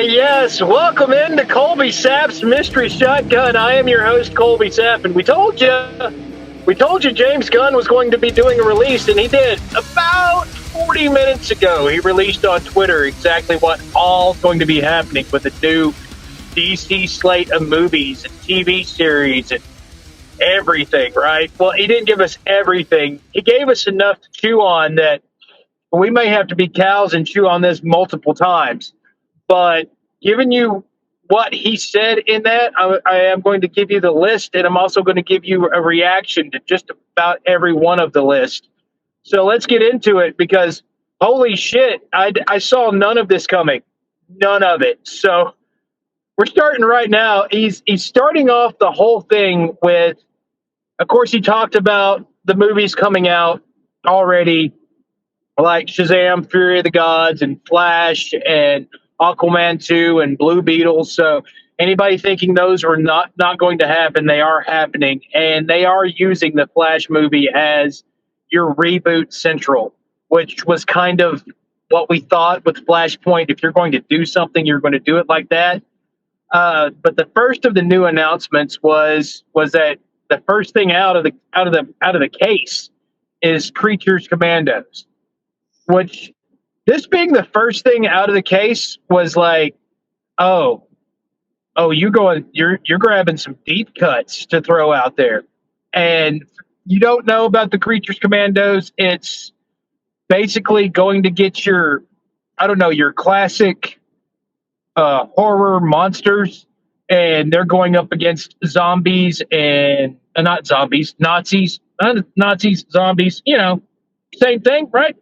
Yes. Welcome into Colby Sapp's Mystery Shotgun. I am your host, Colby Sapp, and we told you James Gunn was going to be doing a release, and he did. About 40 minutes ago, he released on Twitter exactly what all going to be happening with the new DC slate of movies and TV series and everything, right? Well, he didn't give us everything. He gave us enough to chew on that we may have to be cows and chew on this multiple times. But giving you what he said in that, I am going to give you the list, and I'm also going to give you a reaction to just about every one of the list. So let's get into it, because holy shit, I saw none of this coming. None of it. So we're starting right now. He's starting off the whole thing with, of course, he talked about the movies coming out already, like Shazam, Fury of the Gods, and Flash, and Aquaman 2 and Blue Beetle. So anybody thinking those are not going to happen, they are happening. And they are using the Flash movie as your reboot central, which was kind of what we thought with Flashpoint. If you're going to do something, you're going to do it like that. But the first of the new announcements was that the first thing out of the case is Creatures Commandos, which, this being the first thing out of the case, was like, you're grabbing some deep cuts to throw out there. And you don't know about the Creatures Commandos. It's basically going to get your classic horror monsters, and they're going up against zombies and not zombies, Nazis, zombies, same thing, right?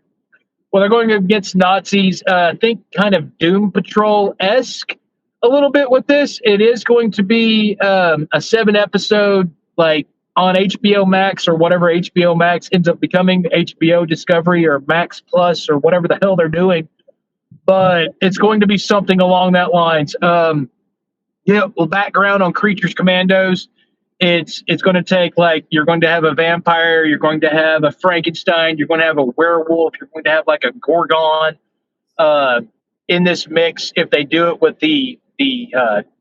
Well, they're going against Nazis. Think kind of Doom Patrol-esque a little bit with this. It is going to be a 7-episode, like, on HBO Max, or whatever HBO Max ends up becoming, HBO Discovery or Max Plus or whatever the hell they're doing. But it's going to be something along that lines. Background on Creatures Commandos. It's going to take, like, you're going to have a vampire, you're going to have a Frankenstein, you're going to have a werewolf, you're going to have like a Gorgon in this mix. If they do it with the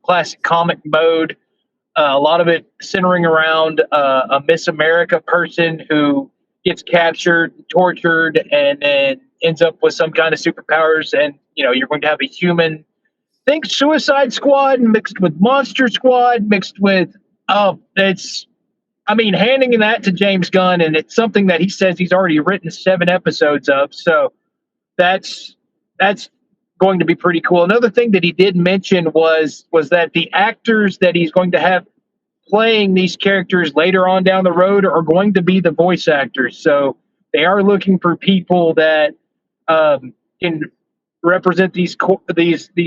classic comic mode, a lot of it centering around a Miss America person who gets captured, tortured, and then ends up with some kind of superpowers. And you're going to have a human. Think Suicide Squad mixed with Monster Squad mixed with. Handing that to James Gunn, and it's something that he says he's already written 7 episodes of. So that's going to be pretty cool. Another thing that he did mention was that the actors that he's going to have playing these characters later on down the road are going to be the voice actors. So they are looking for people that can represent these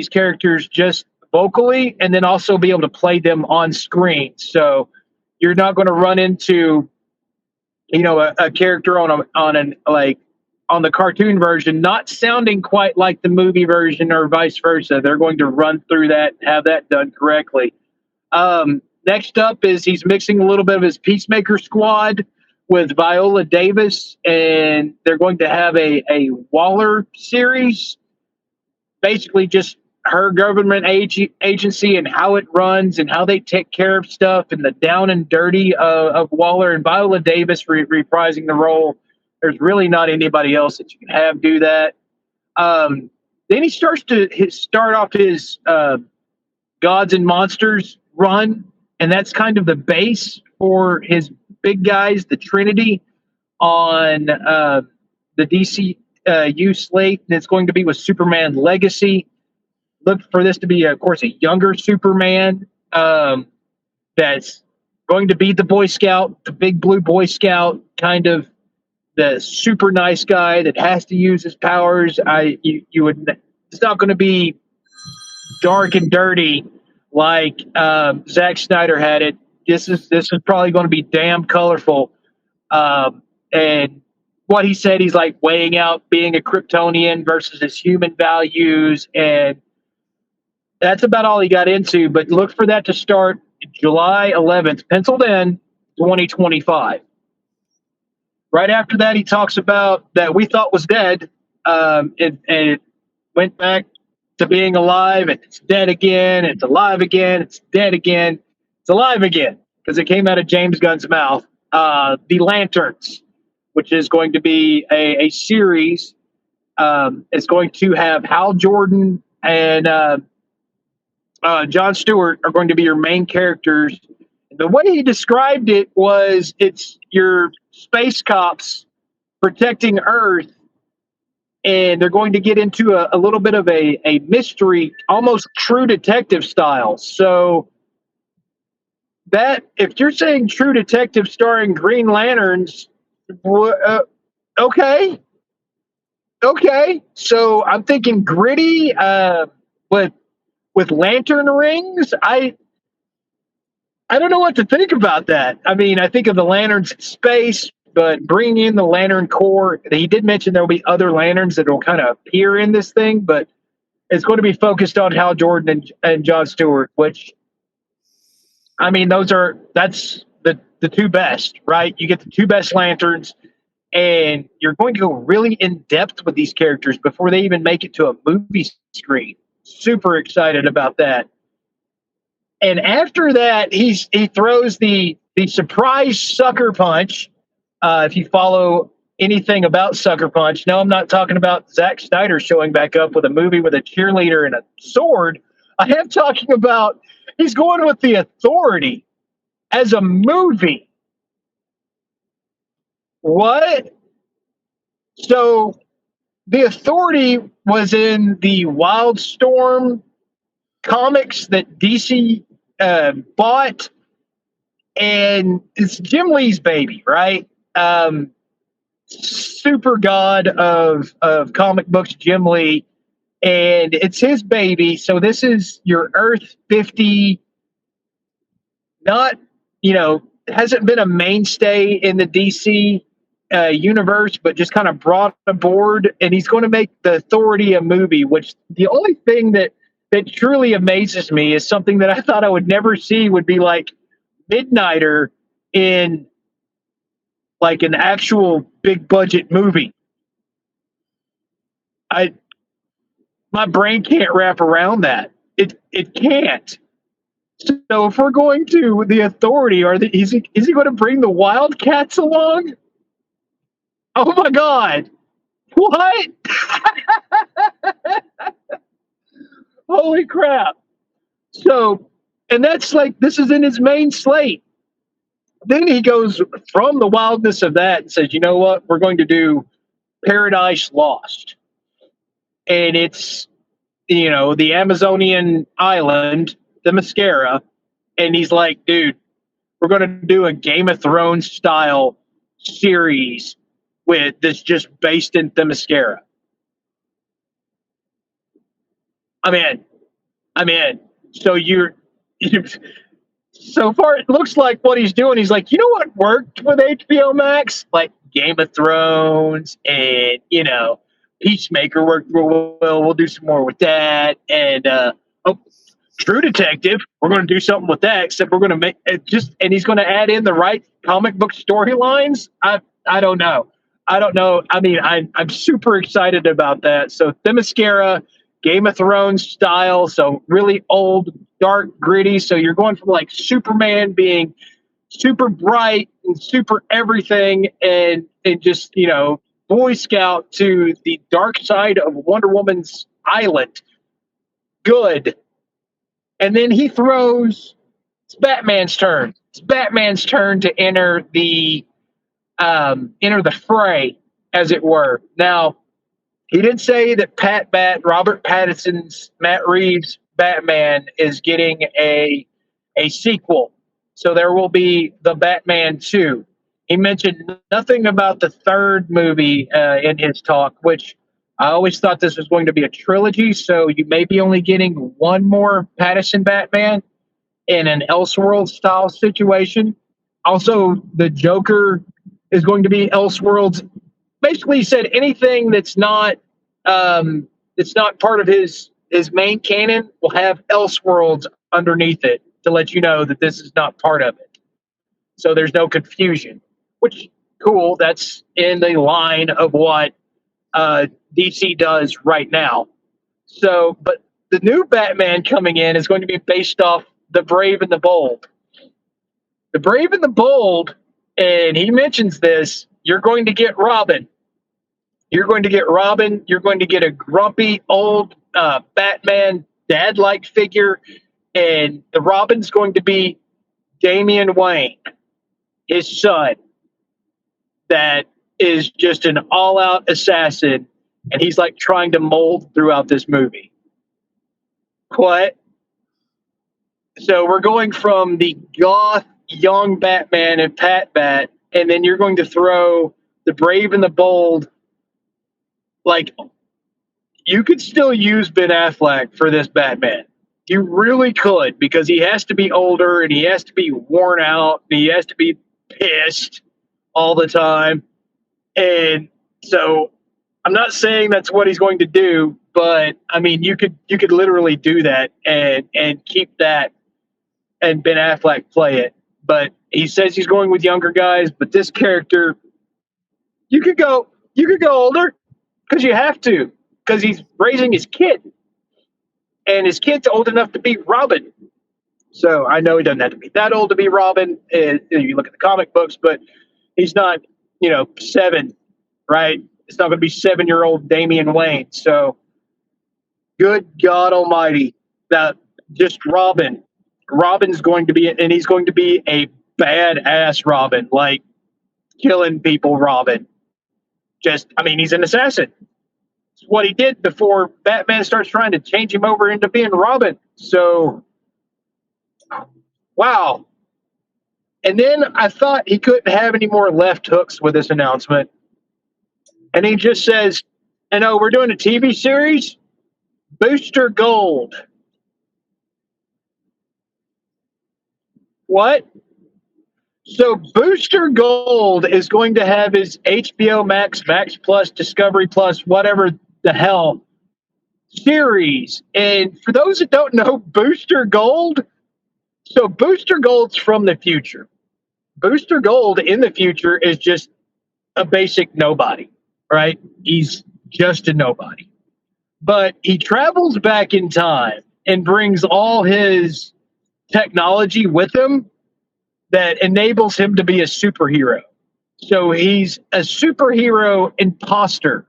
characters just vocally, and then also be able to play them on screen. So you're not going to run into, a character on the cartoon version not sounding quite like the movie version, or vice versa. They're going to run through that, have that done correctly. Next up is he's mixing a little bit of his Peacemaker squad with Viola Davis, and they're going to have a Waller series, basically just her government agency and how it runs and how they take care of stuff, and the down and dirty of Waller, and Viola Davis reprising the role. There's really not anybody else that you can have do that. Then he starts to start off his Gods and Monsters run, and that's kind of the base for his big guys, the Trinity, on the DCEU slate, and it's going to be with Superman Legacy. Look for this to be, of course, a younger Superman that's going to be the Boy Scout, the big blue Boy Scout, kind of the super nice guy that has to use his powers. It's not going to be dark and dirty like Zack Snyder had it. This is probably going to be damn colorful. And what he said, he's like weighing out being a Kryptonian versus his human values, and that's about all he got into. But look for that to start July 11th, penciled in, 2025. Right after that, he talks about that we thought was dead, And it went back to being alive, and it's dead again. It's alive again. It's dead again. It's alive again because it came out of James Gunn's mouth. The Lanterns, which is going to be a series. It's going to have Hal Jordan and Jon Stewart are going to be your main characters. The way he described it was it's your space cops protecting Earth, and they're going to get into a little bit of a mystery, almost True Detective style. So that if you're saying True Detective starring Green Lanterns, okay, okay. So I'm thinking gritty with lantern rings. I don't know what to think about that. I mean, I think of the lanterns in space, but bringing in the lantern core, he did mention there will be other lanterns that will kind of appear in this thing, but it's going to be focused on Hal Jordan and Jon Stewart, which, I mean, that's the two best, right? You get the two best lanterns, and you're going to go really in depth with these characters before they even make it to a movie screen. Super excited about that. And after that, he throws the surprise sucker punch. If you follow anything about Sucker Punch, no, I'm not talking about Zack Snyder showing back up with a movie with a cheerleader and a sword. I am talking about he's going with The Authority as a movie. What? So The Authority was in the WildStorm comics that DC bought, and it's Jim Lee's baby, right? Super god of comic books, Jim Lee, and it's his baby. So this is your Earth 50. Not, hasn't been a mainstay in the DC universe, but just kind of brought aboard. And he's going to make The Authority a movie. Which the only thing that truly amazes me is something that I thought I would never see would be like Midnighter in like an actual big budget movie. My brain can't wrap around that. It can't. So if we're going to The Authority, is he going to bring the Wildcats along? Oh my God! What? Holy crap! So, and that's like this is in his main slate. Then he goes from the wildness of that and says, "You know what? We're going to do Paradise Lost," and it's the Amazonian island, Themyscira, and he's like, "Dude, we're going to do a Game of Thrones style series with that's just based in Themyscira." I'm in. So so far it looks like what he's doing. He's like, you know what worked with HBO Max? Like Game of Thrones and Peacemaker worked real well. We'll do some more with that. And True Detective, we're going to do something with that. Except we're going to make it and he's going to add in the right comic book storylines. I don't know. I mean, I'm super excited about that. So Themyscira, Game of Thrones style, so really old, dark, gritty. So you're going from like Superman being super bright and super everything, and just Boy Scout to the dark side of Wonder Woman's island. Good. And then he throws it's Batman's turn. It's Batman's turn to enter the fray, as it were. Now, he did say that Robert Pattinson's Matt Reeves Batman is getting a sequel. So there will be the Batman 2. He mentioned nothing about the third movie in his talk, which I always thought this was going to be a trilogy. So you may be only getting one more Pattinson Batman in an Elseworld style situation. Also, the Joker is going to be Elseworlds. Basically, he said anything that's not part of his main canon will have Elseworlds underneath it to let you know that this is not part of it. So there's no confusion, which cool. That's in the line of what DC does right now. So, but the new Batman coming in is going to be based off The Brave and the Bold. The Brave and the Bold, and he mentions this, you're going to get Robin. You're going to get Robin. You're going to get a grumpy old Batman dad-like figure, and the Robin's going to be Damian Wayne, his son, that is just an all-out assassin, and he's like trying to mold throughout this movie. What? So we're going from the goth young Batman and Pat Bat, and then you're going to throw the Brave and the Bold. Like, you could still use Ben Affleck for this Batman. You really could, because he has to be older and he has to be worn out and he has to be pissed all the time. And so I'm not saying that's what he's going to do, but I mean, you could literally do that and keep that and Ben Affleck play it. But he says he's going with younger guys, but this character, you could go older because you have to, because he's raising his kid. And his kid's old enough to be Robin. So I know he doesn't have to be that old to be Robin. You look at the comic books, but he's not, 7, right? It's not going to be 7-year-old Damian Wayne. So good God Almighty, that just Robin. Robin's going to be, and he's going to be a badass Robin, like killing people Robin. He's an assassin. It's what he did before Batman starts trying to change him over into being Robin. So, wow. And then I thought he couldn't have any more left hooks with this announcement. And he just says, we're doing a TV series, Booster Gold. What? So Booster Gold is going to have his HBO Max, Max Plus, Discovery Plus, whatever the hell series. And for those that don't know, Booster Gold's from the future. Booster Gold in the future is just a basic nobody, right? He's just a nobody. But he travels back in time and brings all his technology with him that enables him to be a superhero. So he's a superhero imposter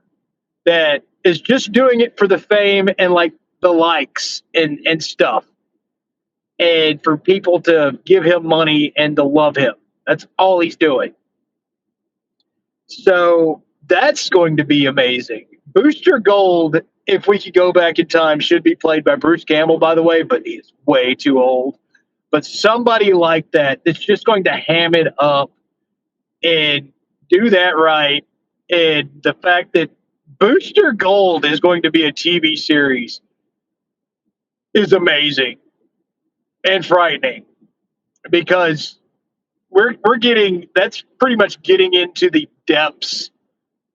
that is just doing it for the fame and like the likes and stuff. And for people to give him money and to love him. That's all he's doing. So that's going to be amazing. Booster Gold, if we could go back in time, should be played by Bruce Campbell, by the way, but he's way too old. But somebody like that that's just going to ham it up and do that right. And the fact that Booster Gold is going to be a TV series is amazing and frightening, because that's pretty much getting into the depths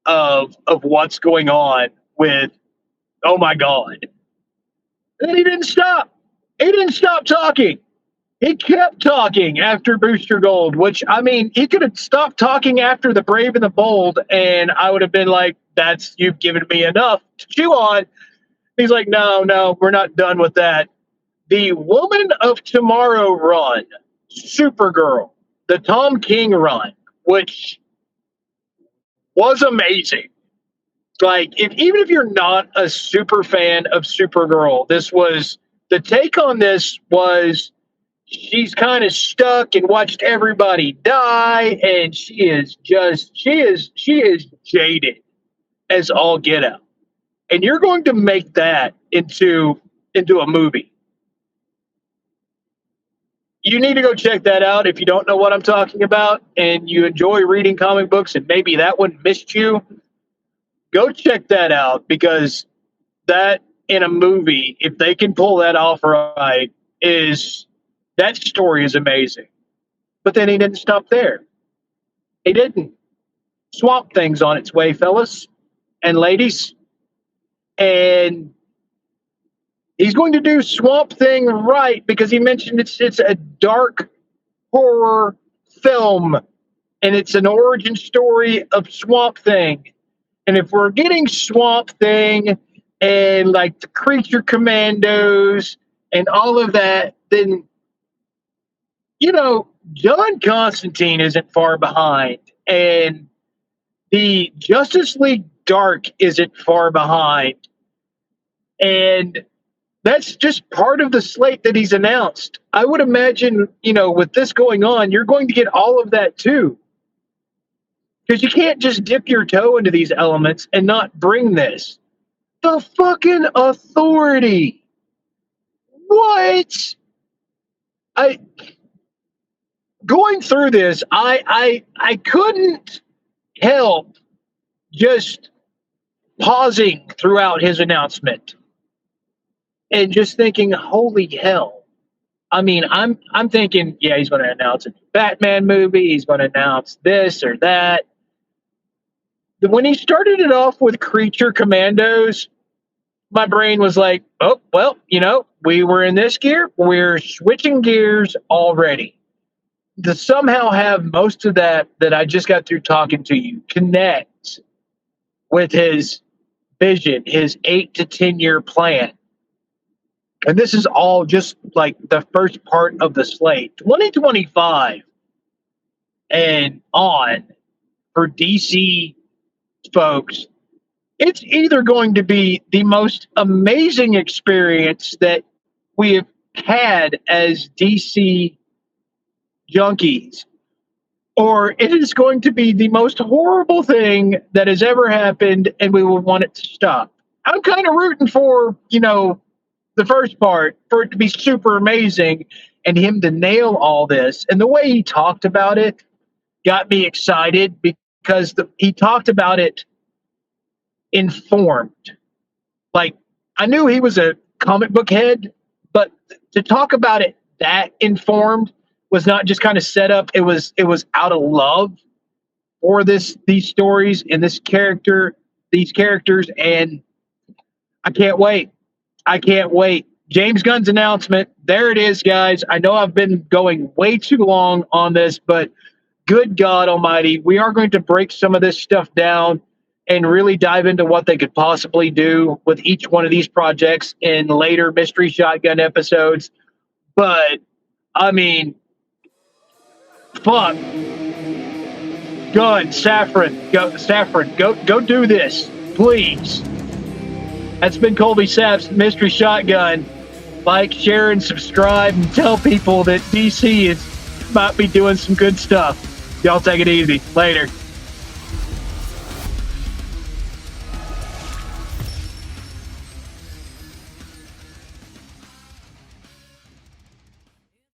of what's going on with, oh my God. And he didn't stop. He didn't stop talking. He kept talking after Booster Gold, which, he could have stopped talking after The Brave and the Bold, and I would have been like, you've given me enough to chew on. He's like, no, we're not done with that. The Woman of Tomorrow run, Supergirl, the Tom King run, which was amazing. Like, even if you're not a super fan of Supergirl, the take on this was, she's kind of stuck and watched everybody die, and she is jaded as all get out. And you're going to make that into a movie. You need to go check that out if you don't know what I'm talking about and you enjoy reading comic books and maybe that one missed you. Go check that out, because that in a movie, if they can pull that off right, that story is amazing. But then he didn't stop there. He didn't. Swamp Thing's on its way, fellas and ladies. And he's going to do Swamp Thing right, because he mentioned it's a dark horror film, and it's an origin story of Swamp Thing. And if we're getting Swamp Thing and like the Creature Commandos and all of that, then, John Constantine isn't far behind. And the Justice League Dark isn't far behind. And that's just part of the slate that he's announced. I would imagine, with this going on, you're going to get all of that too. Because you can't just dip your toe into these elements and not bring this. The fucking Authority. What? Going through this, I couldn't help just pausing throughout his announcement and just thinking, holy hell. I mean, I'm thinking, yeah, he's going to announce a Batman movie. He's going to announce this or that. When he started it off with Creature Commandos, my brain was like, oh, well, we were in this gear. We're switching gears already. To somehow have most of that I just got through talking to you connect with his vision, his 8 to 10 year plan. And this is all just like the first part of the slate. 2025 and on for DC folks, it's either going to be the most amazing experience that we have had as DC junkies, or it is going to be the most horrible thing that has ever happened and we will want it to stop. I'm kind of rooting for, the first part, for it to be super amazing and him to nail all this. And the way he talked about it got me excited because he talked about it informed. Like, I knew he was a comic book head, but to talk about it that informed was not just kind of set up. It was out of love for these stories and these characters, and I can't wait. James Gunn's announcement. There it is, guys. I know I've been going way too long on this, but good God Almighty, we are going to break some of this stuff down and really dive into what they could possibly do with each one of these projects in later Mystery Shotgun episodes. But, I mean, fuck. Gunn, Safran, go do this, please. That's been Colby Sapp's Mystery Shotgun. Like, share, and subscribe, and tell people that DC might be doing some good stuff. Y'all take it easy. Later.